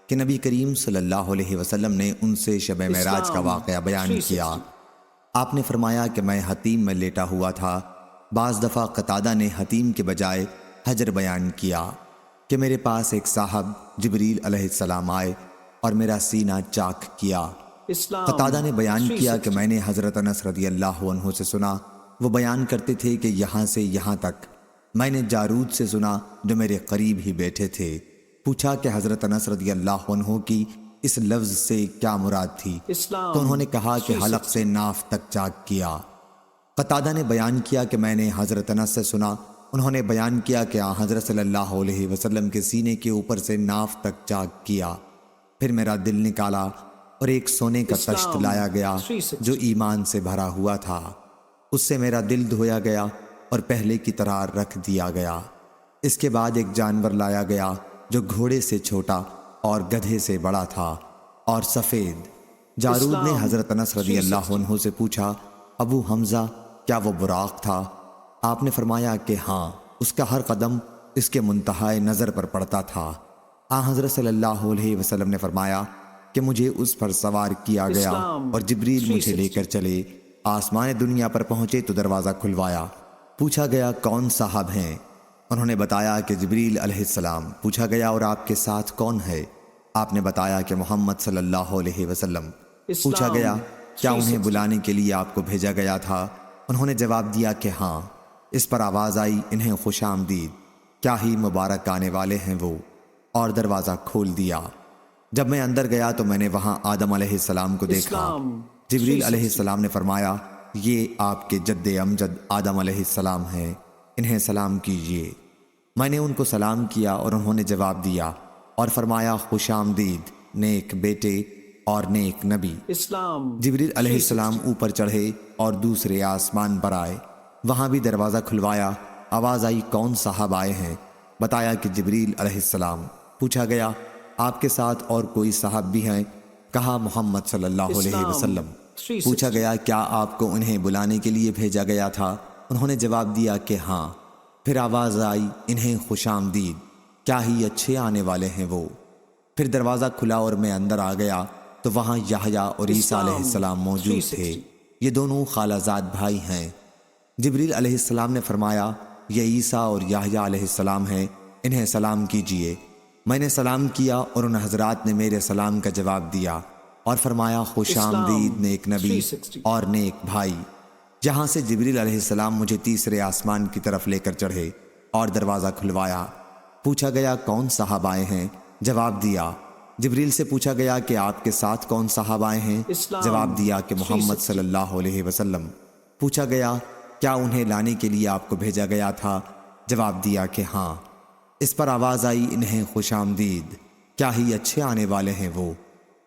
کہ نبی کریم صلی اللہ علیہ وسلم نے ان سے شب معراج کا واقعہ بیان کیا۔ آپ نے فرمایا کہ میں حتیم میں لیٹا ہوا تھا۔ بعض دفعہ قتادہ نے حتیم کے بجائے حجر بیان کیا کہ میرے پاس ایک صاحب جبریل علیہ السلام آئے اور میرا سینہ چاک کیا۔ قتادہ نے بیان کیا کہ میں نے حضرت انس رضی اللہ عنہ سے سنا، وہ بیان کرتے تھے کہ یہاں سے یہاں تک۔ میں نے جارود سے سنا جو میرے قریب ہی بیٹھے تھے۔ پوچھا کہ حضرت انس رضی اللہ عنہ کی اس لفظ سے کیا مراد تھی، تو انہوں نے کہا کہ حلق سے ناف تک چاک کیا۔ قتادہ نے بیان کیا کہ میں نے حضرت انس سے سنا، انہوں نے بیان کیا کہ حضرت صلی اللہ علیہ وسلم کے سینے کے اوپر سے ناف تک چاک کیا۔ پھر میرا دل نکالا اور ایک سونے کا تشت لایا گیا جو ایمان سے بھرا ہوا تھا، اس سے میرا دل دھویا گیا اور پہلے کی طرح رکھ دیا گیا۔ اس کے بعد ایک جانور لایا گیا جو گھوڑے سے چھوٹا اور گدھے سے بڑا تھا اور سفید۔ جارود نے حضرت انس رضی اللہ عنہ سے پوچھا، ابو حمزہ کیا وہ براق تھا؟ آپ نے فرمایا کہ ہاں، اس کا ہر قدم اس کے منتہائے نظر پر پڑتا تھا۔ حضرت صلی اللہ علیہ وسلم نے فرمایا کہ مجھے اس پر سوار کیا گیا اور جبریل مجھے لے کر چلے۔ آسمان دنیا پر پہنچے تو دروازہ کھلوایا۔ پوچھا گیا کون صاحب ہیں؟ انہوں نے بتایا کہ جبریل علیہ السلام۔ پوچھا گیا اور آپ کے ساتھ کون ہے؟ آپ نے بتایا کہ محمد صلی اللہ علیہ وسلم۔ پوچھا گیا کیا انہیں بلانے کے لیے آپ کو بھیجا گیا تھا؟ انہوں نے جواب دیا کہ ہاں۔ اس پر آواز آئی، انہیں خوش آمدید، کیا ہی مبارک آنے والے ہیں وہ، اور دروازہ کھول دیا۔ جب میں اندر گیا تو میں نے وہاں آدم علیہ السلام کو دیکھا۔ جبریل علیہ السلام نے فرمایا، یہ آپ کے جد امجد آدم علیہ السلام ہیں، انہیں سلام کیجئے۔ میں نے ان کو سلام کیا اور انہوں نے جواب دیا اور فرمایا، خوش آمدید نیک بیٹے اور نیک نبی۔ جبریل علیہ السلام اوپر چڑھے اور دوسرے آسمان پر آئے، وہاں بھی دروازہ کھلوایا۔ آواز آئی، کون صاحب آئے ہیں؟ بتایا کہ جبریل علیہ السلام۔ پوچھا گیا آپ کے ساتھ اور کوئی صاحب بھی ہیں؟ کہا محمد صلی اللہ علیہ وسلم۔ پوچھا گیا کیا آپ کو انہیں بلانے کے لیے بھیجا گیا تھا؟ انہوں نے جواب دیا کہ ہاں۔ پھر آواز آئی، انہیں خوش آمدید، کیا ہی اچھے آنے والے ہیں وہ۔ پھر دروازہ کھلا اور میں اندر آ گیا تو وہاں یحییٰ اور عیسیٰ علیہ السلام موجود تھے۔ یہ دونوں خالہ زاد بھائی ہیں۔ جبریل علیہ السلام نے فرمایا، یہ عیسیٰ اور یحییٰ علیہ السلام ہیں، انہیں سلام کیجئے۔ میں نے سلام کیا اور ان حضرات نے میرے سلام کا جواب دیا اور فرمایا، خوش آمدید نیک نبی اور نیک بھائی۔ جہاں سے جبریل علیہ السلام مجھے تیسرے آسمان کی طرف لے کر چڑھے اور دروازہ کھلوایا۔ پوچھا گیا کون صاحب آئے ہیں؟ جواب دیا۔ جبریل سے پوچھا گیا کہ آپ کے ساتھ کون صاحب آئے ہیں؟ جواب دیا کہ محمد صلی اللہ علیہ وسلم۔ پوچھا گیا کیا انہیں لانے کے لیے آپ کو بھیجا گیا تھا؟ جواب دیا کہ ہاں۔ اس پر آواز آئی، انہیں خوش آمدید، کیا ہی اچھے آنے والے ہیں وہ۔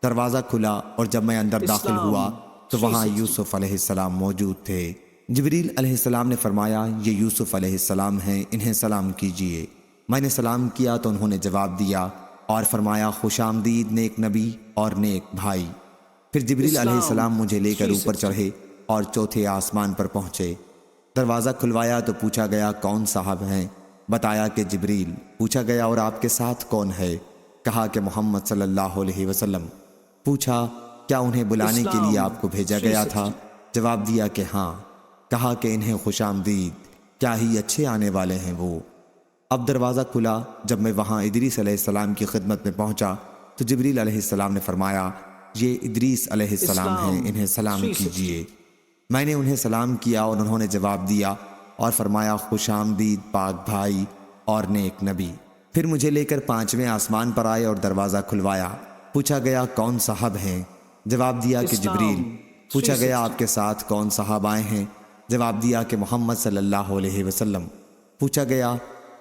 دروازہ کھلا اور جب میں اندر داخل ہوا تو وہاں یوسف علیہ السلام موجود تھے۔ جبریل علیہ السلام نے فرمایا، یہ یوسف علیہ السلام ہیں، انہیں سلام کیجئے۔ میں نے سلام کیا تو انہوں نے جواب دیا اور فرمایا، خوش آمدید نیک نبی اور نیک بھائی۔ پھر جبریل علیہ السلام مجھے لے کر اوپر چڑھے اور چوتھے آسمان پر پہنچے۔ دروازہ کھلوایا تو پوچھا گیا کون صاحب ہیں؟ بتایا کہ جبریل۔ پوچھا گیا اور آپ کے ساتھ کون ہے؟ کہا کہ محمد صلی اللہ علیہ وسلم۔ پوچھا کیا انہیں بلانے کے لیے آپ کو بھیجا گیا تھا؟ جواب دیا کہ ہاں۔ کہا کہ انہیں خوش آمدید، کیا ہی اچھے آنے والے ہیں وہ۔ اب دروازہ کھلا۔ جب میں وہاں ادریس علیہ السلام کی خدمت میں پہنچا تو جبریل علیہ السلام نے فرمایا، یہ ادریس علیہ السلام ہیں، انہیں سلام کیجئے۔ میں نے انہیں سلام کیا اور انہوں نے جواب دیا اور فرمایا، خوش آمدید پاک بھائی اور نیک نبی۔ پھر مجھے لے کر 5ویں آسمان پر آئے اور دروازہ کھلوایا۔ پوچھا گیا کون صاحب ہیں؟ جواب دیا کہ جبریل۔ پوچھا گیا آپ کے ساتھ کون صاحب آئے ہیں؟ جواب دیا کہ محمد صلی اللہ علیہ وسلم۔ پوچھا گیا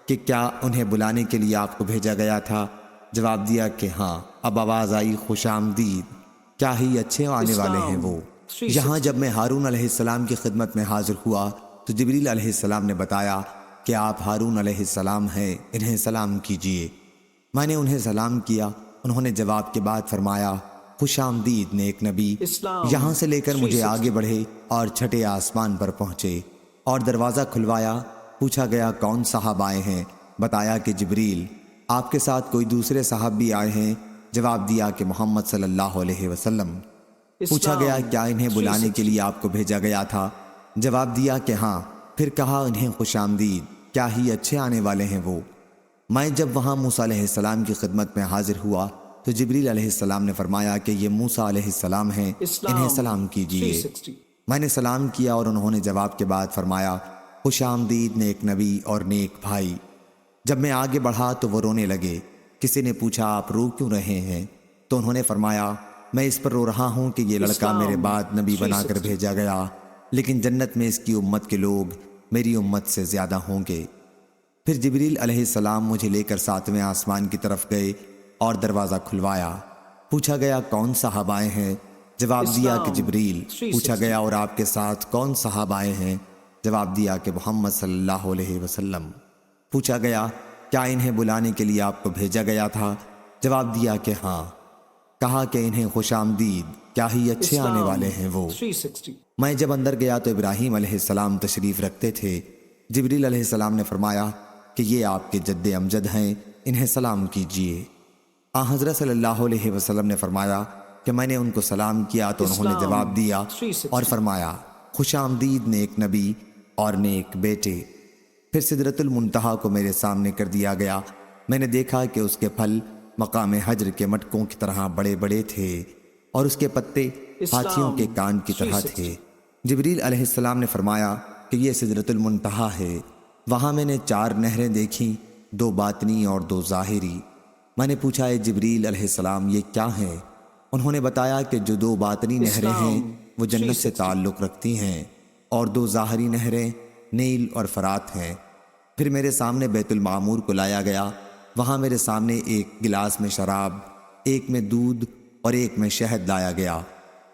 کہ کیا انہیں بلانے کے لیے آپ کو بھیجا گیا تھا؟ جواب دیا کہ ہاں۔ اب آواز آئی، خوش آمدید، کیا ہی اچھے آنے والے ہیں وہ۔ یہاں جب میں ہارون علیہ السلام کی خدمت میں حاضر ہوا تو جبریل علیہ السلام نے بتایا کہ آپ ہارون علیہ السلام ہیں، انہیں سلام کیجئے۔ میں نے انہیں سلام کیا، انہوں نے جواب کے بعد فرمایا، خوش آمدید نیک نبی۔ یہاں سے لے کر مجھے آگے بڑھے اور چھٹے آسمان پر پہنچے اور دروازہ کھلوایا۔ پوچھا گیا کون صاحب آئے ہیں؟ بتایا کہ جبریل۔ آپ کے ساتھ کوئی دوسرے صاحب بھی آئے ہیں؟ جواب دیا کہ محمد صلی اللہ علیہ وسلم۔ پوچھا گیا کیا انہیں بلانے کے لیے آپ کو بھیجا گیا تھا؟ جواب دیا کہ ہاں۔ پھر کہا انہیں خوش آمدید، کیا ہی اچھے آنے والے ہیں وہ۔ میں جب وہاں موسیٰ علیہ السلام کی خدمت میں حاضر ہوا تو جبریل علیہ السلام نے فرمایا کہ یہ موسیٰ علیہ السلام ہیں، انہیں سلام کیجئے۔ میں نے سلام کیا اور انہوں نے جواب کے بعد فرمایا خوش آمدید نیک نبی اور نیک بھائی۔ جب میں آگے بڑھا تو وہ رونے لگے۔ کسی نے پوچھا آپ رو کیوں رہے ہیں؟ تو انہوں نے فرمایا میں اس پر رو رہا ہوں کہ یہ لڑکا میرے بعد نبی بنا کر بھیجا گیا، لیکن جنت میں اس کی امت کے لوگ میری امت سے زیادہ ہوں گے۔ پھر جبریل علیہ السلام مجھے لے کر 7ویں آسمان کی طرف گئے اور دروازہ کھلوایا۔ پوچھا گیا کون صاحب آئے ہیں؟ جواب دیا کہ جبریل۔ پوچھا گیا اور آپ کے ساتھ کون صاحب آئے ہیں؟ جواب دیا کہ محمد صلی اللہ علیہ وسلم۔ پوچھا گیا کیا انہیں بلانے کے لیے آپ کو بھیجا گیا تھا؟ جواب دیا کہ ہاں۔ کہا کہ انہیں خوش آمدید، کیا ہی اچھے آنے والے ہیں وہ۔ میں جب اندر گیا تو ابراہیم علیہ السلام تشریف رکھتے تھے۔ جبریل علیہ السلام نے فرمایا کہ یہ آپ کے جد امجد ہیں، انہیں سلام کیجئے۔ حضرت صلی اللہ علیہ وسلم نے فرمایا کہ میں نے ان کو سلام کیا تو انہوں نے جواب دیا اور فرمایا خوش آمدید نیک نبی اور نیک بیٹے۔ پھر سدرۃ المنتہا کو میرے سامنے کر دیا گیا۔ میں نے دیکھا کہ اس کے پھل مقام حجر کے مٹکوں کی طرح بڑے بڑے تھے اور اس کے پتے ہاتھیوں کے کان کی طرح تھے۔ جبریل علیہ السلام نے فرمایا کہ یہ سدرۃ المنتہا ہے۔ وہاں میں نے 4 نہریں دیکھیں، 2 باطنی اور 2 ظاہری۔ میں نے پوچھا اے جبریل علیہ السلام یہ کیا ہیں؟ انہوں نے بتایا کہ جو 2 باطنی نہریں ہیں وہ جنت سے تعلق رکھتی ہیں اور 2 ظاہری نہریں نیل اور فرات ہیں۔ پھر میرے سامنے بیت المعمور کو لایا گیا۔ وہاں میرے سامنے ایک گلاس میں شراب، ایک میں دودھ اور ایک میں شہد لایا گیا۔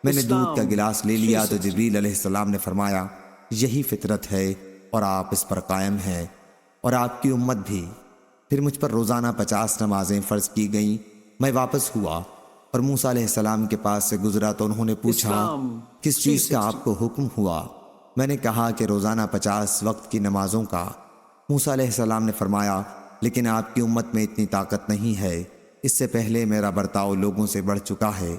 میں نے دودھ کا گلاس لے لیا تو جبریل علیہ السلام نے فرمایا یہی فطرت ہے اور آپ اس پر قائم ہیں اور آپ کی امت بھی۔ پھر مجھ پر روزانہ 50 نمازیں فرض کی گئیں۔ میں واپس ہوا اور موسیٰ علیہ السلام کے پاس سے گزرا تو انہوں نے پوچھا کس چیز کا آپ کو حکم ہوا؟ میں نے کہا کہ روزانہ 50 وقت کی نمازوں کا۔ موسیٰ علیہ السلام نے فرمایا لیکن آپ کی امت میں اتنی طاقت نہیں ہے، اس سے پہلے میرا برتاؤ لوگوں سے بڑھ چکا ہے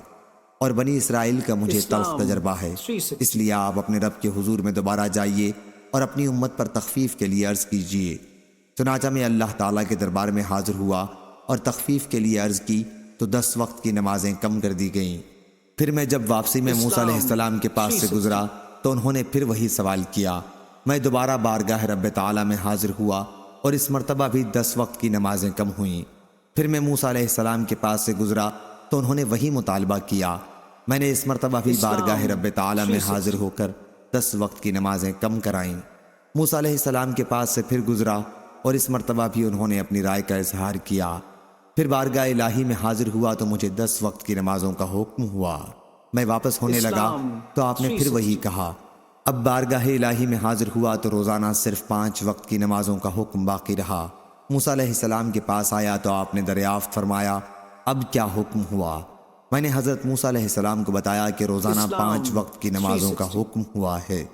اور بنی اسرائیل کا مجھے تلخ تجربہ ہے، اس لیے آپ اپنے رب کے حضور میں دوبارہ جائیے اور اپنی امت پر تخفیف کے لیے عرض کیجیے۔ چنانچہ میں اللہ تعالیٰ کے دربار میں حاضر ہوا اور تخفیف کے لیے عرض کی تو 10 وقت کی نمازیں کم کر دی گئیں۔ پھر میں جب واپسی میں موسیٰ علیہ السلام کے پاس سے گزرا تو انہوں نے پھر وہی سوال کیا۔ میں دوبارہ بارگاہ رب تعالیٰ میں حاضر ہوا اور اس مرتبہ بھی 10 وقت کی نمازیں کم ہوئیں۔ پھر میں موسیٰ علیہ السلام کے پاس سے گزرا تو انہوں نے وہی مطالبہ کیا۔ میں نے اس مرتبہ بھی بارگاہ رب تعالیٰ میں حاضر ہو کر 10 وقت کی نمازیں کم کرائیں۔ موسیٰ علیہ السلام کے پاس سے پھر گزرا اور اس مرتبہ بھی انہوں نے اپنی رائے کا اظہار کیا۔ پھر بارگاہ الہی میں حاضر ہوا تو مجھے 10 وقت کی نمازوں کا حکم ہوا۔ میں واپس ہونے لگا تو آپ نے پھر وہی کہا۔ اب بارگاہ الہی میں حاضر ہوا تو روزانہ صرف 5 وقت کی نمازوں کا حکم باقی رہا۔ موسیٰ علیہ السلام کے پاس آیا تو آپ نے دریافت فرمایا اب کیا حکم ہوا؟ میں نے حضرت موسیٰ علیہ السلام کو بتایا کہ روزانہ 5 وقت کی نمازوں کا حکم ہوا ہے۔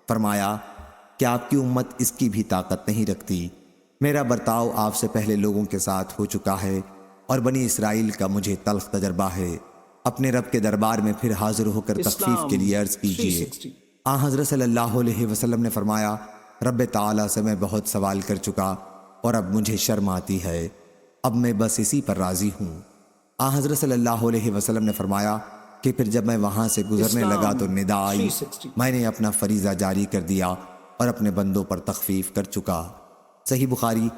فرمایا کہ آپ کی امت اس کی بھی طاقت نہیں رکھتی۔ میرا برتاؤ آپ سے پہلے لوگوں کے ساتھ ہو چکا ہے اور بنی اسرائیل کا مجھے تلخ تجربہ ہے۔ اپنے رب کے دربار میں پھر حاضر ہو کر تخفیف کے لیے عرض کیجیے۔ حضرت صلی اللہ علیہ وسلم نے فرمایا رب تعالیٰ سے میں بہت سوال کر چکا اور اب مجھے شرم آتی ہے، اب میں بس اسی پر راضی ہوں۔ حضرت صلی اللہ علیہ وسلم نے فرمایا کہ پھر جب میں وہاں سے گزرنے لگا تو ندا آئی، میں نے اپنا فریضہ جاری کر دیا اور اپنے بندوں پر تخفیف کر چکا۔ صحیح بخاری